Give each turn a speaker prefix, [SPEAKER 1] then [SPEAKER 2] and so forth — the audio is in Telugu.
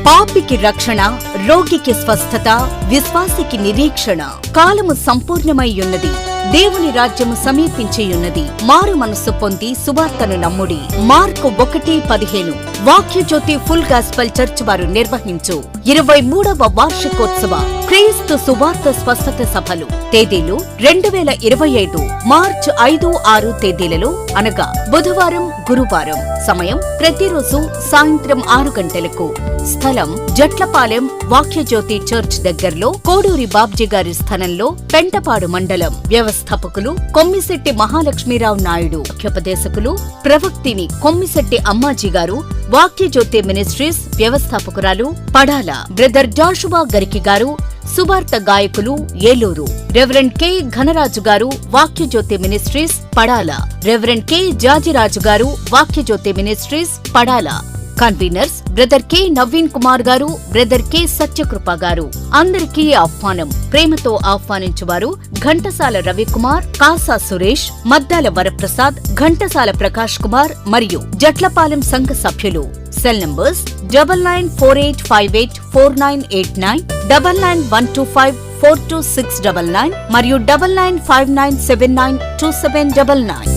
[SPEAKER 1] పాపికి రక్షణ, రోగికి స్వస్థత, విశ్వాసికి నిరీక్షణ. కాలము సంపూర్ణమయ్యున్నది, దేవుని రాజ్యము సమీపించియున్నది. మారు మనస్సు పొంది సువార్తను నమ్ముడి. మార్కు 1:15. వాక్యజ్యోతి ఫుల్ గాస్పెల్ చర్చ్ వారు నిర్వహించు 23వ వార్షికోత్సవ క్రీస్తు సువార్త స్వస్థత సభలు. తేదీలు 2025 మార్చి 5, 6 తేదీలలో, అనగా బుధవారం, గురువారం. సమయం ప్రతిరోజు సాయంత్రం 6 గంటలకు. స్థలం జట్లపాలెం వాక్యజ్యోతి చర్చ్ దగ్గరలో, కోడూరి బాబ్జీ గారి స్థలంలో, పెంటపాడు మండలం. వ్యవస్థాపకులు కొమ్మిశెట్టి మహాలక్ష్మీరావు నాయుడు. ముఖ్యోపదేశకులు ప్రవక్తిని కొమ్మిశెట్టి అమ్మాజీ గారు. వాక్యజ్యోతి మినిస్ట్రీస్ వ్యవస్థాపకురాలు పడాల బ్రదర్ జాషువా గరికి గారు. సువార్త గాయకులు ఏలూరు రెవరెండ్ కె ఘనరాజు గారు. Vakyajyothi ministries Padala. Reverend K Jajiraju గారు. Vakyajyothi ministries Padala. Conveners brother K Naveen Kumar గారు, బ్రదర్ కె సత్యకృప గారు. అందరికీ ఆహ్వానం. ప్రేమతో ఆహ్వానించువారు ఘంటసాల రవికుమార్, కాసా సురేష్, మద్దాల వరప్రసాద్, ఘంటసాల ప్రకాష్ కుమార్ మరియు జట్లపాలెం సంఘ సభ్యులు. సెల్ నంబర్స్ 9948584989, 9912542699 మరియు 9959792799.